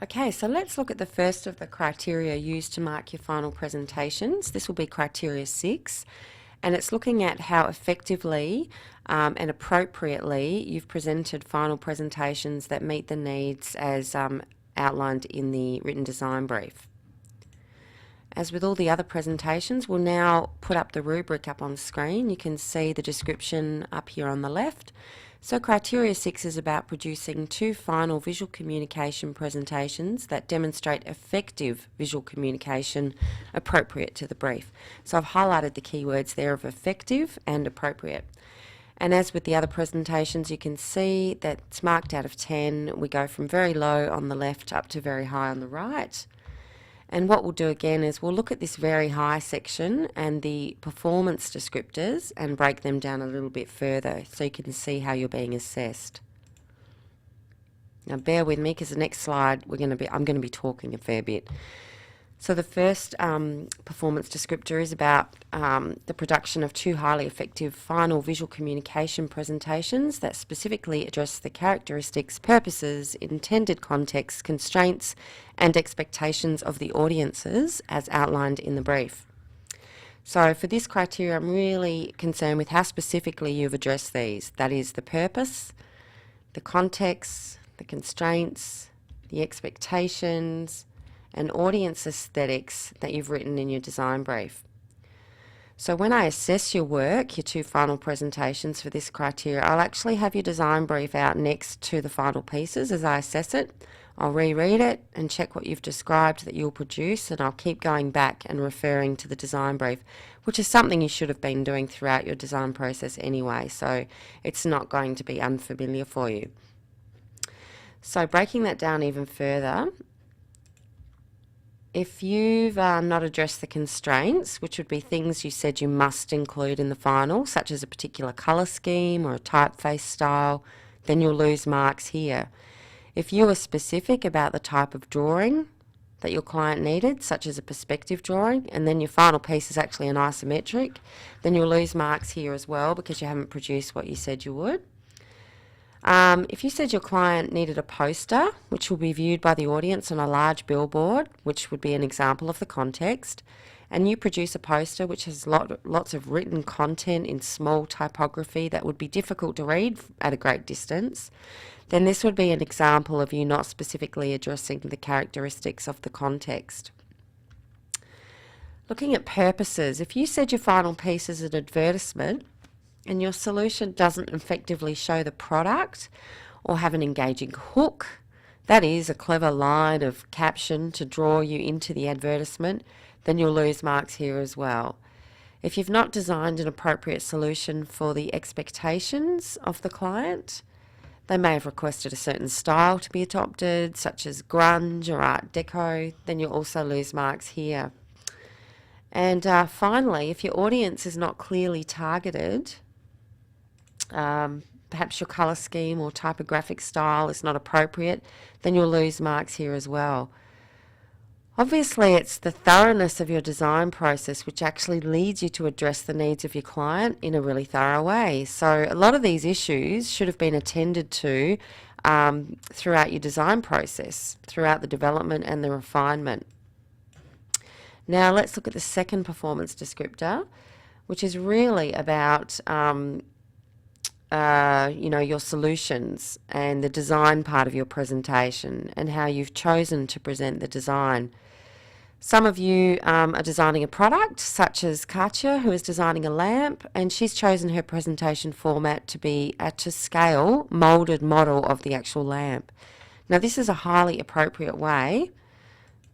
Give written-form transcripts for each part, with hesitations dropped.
Okay, so let's look at the first of the criteria used to mark your final presentations. This will be criteria 6, and it's looking at how effectively and appropriately you've presented final presentations that meet the needs as outlined in the written design brief. As with all the other presentations, we'll now put up the rubric up on screen. You can see the description up here on the left. So criteria 6 is about producing 2 final visual communication presentations that demonstrate effective visual communication appropriate to the brief. So I've highlighted the keywords there of effective and appropriate. And as with the other presentations, you can see that it's marked out of 10. We go from very low on the left up to very high on the right. And what we'll do again is we'll look at this very high section and the performance descriptors and break them down a little bit further so you can see how you're being assessed. Now bear with me because the next slide I'm going to be talking a fair bit. So the first performance descriptor is about the production of 2 highly effective final visual communication presentations that specifically address the characteristics, purposes, intended context, constraints and expectations of the audiences as outlined in the brief. So for this criteria, I'm really concerned with how specifically you've addressed these. That is the purpose, the context, the constraints, the expectations, and audience aesthetics that you've written in your design brief. So when I assess your work, your 2 final presentations for this criteria, I'll actually have your design brief out next to the final pieces as I assess it. I'll reread it and check what you've described that you'll produce, and I'll keep going back and referring to the design brief, which is something you should have been doing throughout your design process anyway, so it's not going to be unfamiliar for you. So breaking that down even further, if you've not addressed the constraints, which would be things you said you must include in the final, such as a particular colour scheme or a typeface style, then you'll lose marks here. If you were specific about the type of drawing that your client needed, such as a perspective drawing, and then your final piece is actually an isometric, then you'll lose marks here as well because you haven't produced what you said you would. If you said your client needed a poster, which will be viewed by the audience on a large billboard, which would be an example of the context, and you produce a poster which has lots of written content in small typography that would be difficult to read at a great distance, then this would be an example of you not specifically addressing the characteristics of the context. Looking at purposes, if you said your final piece is an advertisement, and your solution doesn't effectively show the product or have an engaging hook, that is a clever line of caption to draw you into the advertisement, then you'll lose marks here as well. If you've not designed an appropriate solution for the expectations of the client, they may have requested a certain style to be adopted, such as grunge or art deco, then you'll also lose marks here. And finally, if your audience is not clearly targeted, perhaps your colour scheme or typographic style is not appropriate, then you'll lose marks here as well. Obviously, it's the thoroughness of your design process which actually leads you to address the needs of your client in a really thorough way. So a lot of these issues should have been attended to throughout your design process, throughout the development and the refinement. Now let's look at the second performance descriptor, which is really about your solutions and the design part of your presentation and how you've chosen to present the design. Some of you are designing a product, such as Katya, who is designing a lamp, and she's chosen her presentation format to be a to scale moulded model of the actual lamp. Now this is a highly appropriate way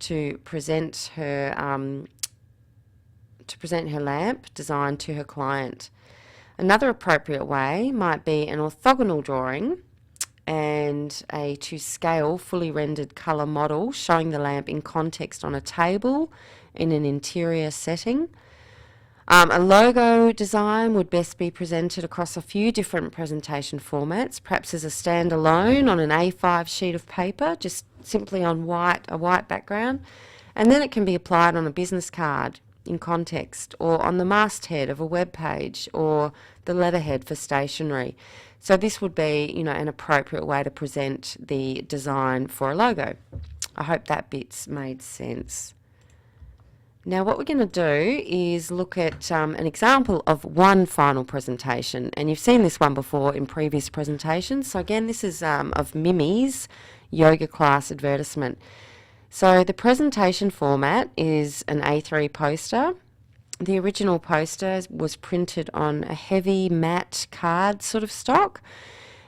to present her lamp design to her client. Another appropriate way might be an orthogonal drawing and a to scale fully rendered colour model showing the lamp in context on a table in an interior setting. A logo design would best be presented across a few different presentation formats, perhaps as a standalone on an A5 sheet of paper, just simply on a white background, and then it can be applied on a business card in context, or on the masthead of a web page, or the letterhead for stationery. So this would be, an appropriate way to present the design for a logo. I hope that bit's made sense. Now what we're going to do is look at an example of one final presentation, and you've seen this one before in previous presentations. So again, this is of Mimi's yoga class advertisement. So the presentation format is an A3 poster. The original poster was printed on a heavy matte card sort of stock.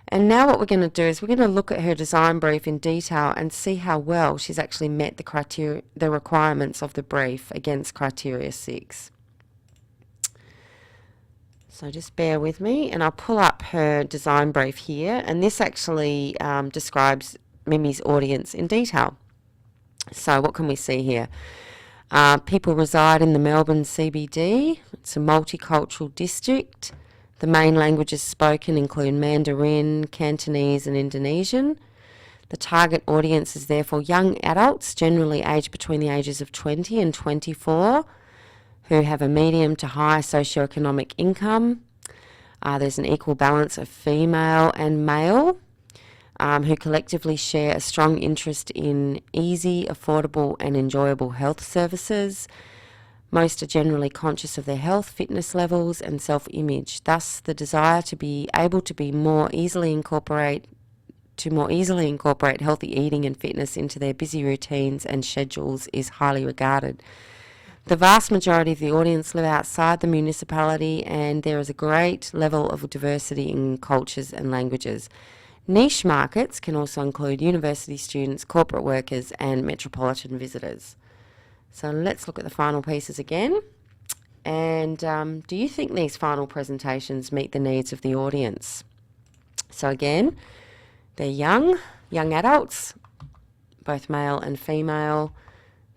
And now what we're going to do is we're going to look at her design brief in detail and see how well she's actually met the requirements of the brief against criteria 6. So just bear with me, and I'll pull up her design brief here, and this actually describes Mimi's audience in detail. So what can we see here? People reside in the Melbourne CBD. It's a multicultural district. The main languages spoken include Mandarin, Cantonese and Indonesian. The target audience is therefore young adults, generally aged between the ages of 20 and 24, who have a medium to high socioeconomic income. There's an equal balance of female and male, who collectively share a strong interest in easy, affordable and enjoyable health services. Most are generally conscious of their health, fitness levels and self-image. Thus, the desire to be able to more easily incorporate healthy eating and fitness into their busy routines and schedules is highly regarded. The vast majority of the audience live outside the municipality, and there is a great level of diversity in cultures and languages. Niche markets can also include university students, corporate workers and metropolitan visitors. So let's look at the final pieces again. And do you think these final presentations meet the needs of the audience? So again, they're young adults, both male and female.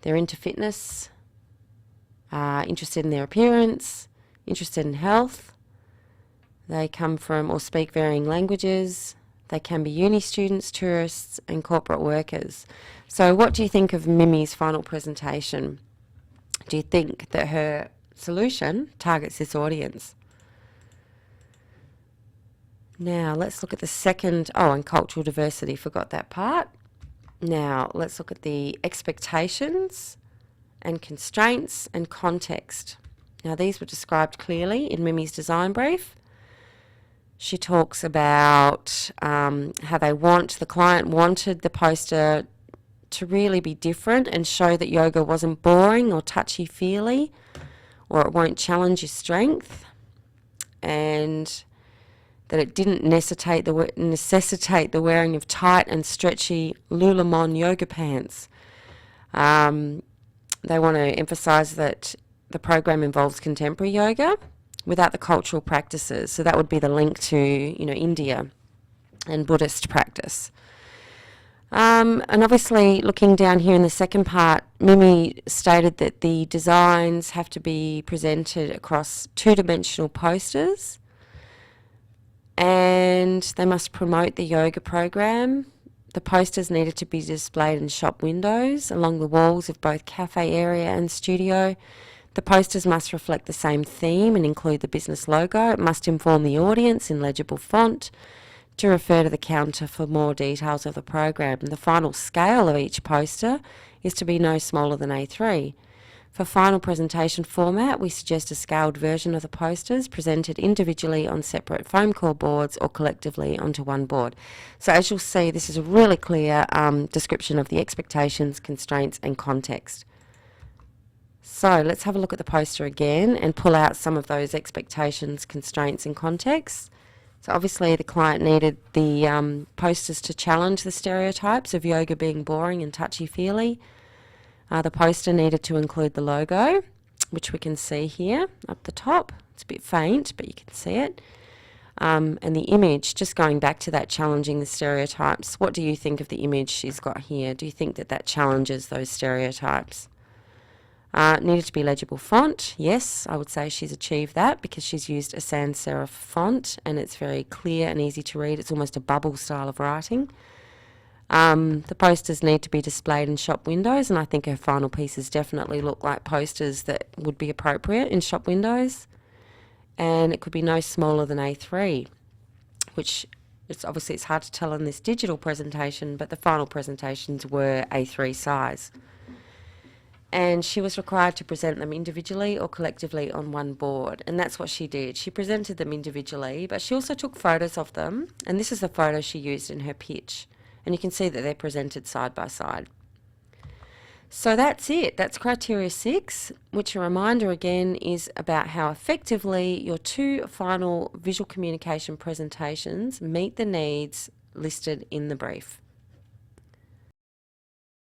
They're into fitness, interested in their appearance, interested in health. They come from or speak varying languages. They can be uni students, tourists and corporate workers. So what do you think of Mimi's final presentation? Do you think that her solution targets this audience? Now let's look at the second, and cultural diversity, forgot that part. Now let's look at the expectations and constraints and context. Now these were described clearly in Mimi's design brief. She talks about how the client wanted the poster to really be different and show that yoga wasn't boring or touchy-feely, or it won't challenge your strength, and that it didn't necessitate the wearing of tight and stretchy Lululemon yoga pants. They want to emphasize that the program involves contemporary yoga without the cultural practices. So that would be the link to, India and Buddhist practice. And obviously, looking down here in the second part, Mimi stated that the designs have to be presented across two-dimensional posters, and they must promote the yoga program. The posters needed to be displayed in shop windows along the walls of both cafe area and studio. The posters must reflect the same theme and include the business logo. It must inform the audience in legible font to refer to the counter for more details of the program. The final scale of each poster is to be no smaller than A3. For final presentation format, we suggest a scaled version of the posters presented individually on separate foam core boards or collectively onto one board. So as you'll see, this is a really clear description of the expectations, constraints and context. So let's have a look at the poster again and pull out some of those expectations, constraints and contexts. So obviously the client needed the posters to challenge the stereotypes of yoga being boring and touchy-feely. The poster needed to include the logo, which we can see here up the top. It's a bit faint, but you can see it. And the image, just going back to that challenging the stereotypes, what do you think of the image she's got here? Do you think that that challenges those stereotypes? Needed to be legible font. Yes, I would say she's achieved that because she's used a sans serif font and it's very clear and easy to read. It's almost a bubble style of writing. The posters need to be displayed in shop windows, and I think her final pieces definitely look like posters that would be appropriate in shop windows. And it could be no smaller than A3, which it's hard to tell on this digital presentation, but the final presentations were A3 size. And she was required to present them individually or collectively on one board, and that's what she did. She presented them individually, but she also took photos of them, and this is the photo she used in her pitch, and you can see that they're presented side by side. So that's it. That's criteria 6, which, a reminder again, is about how effectively your 2 final visual communication presentations meet the needs listed in the brief.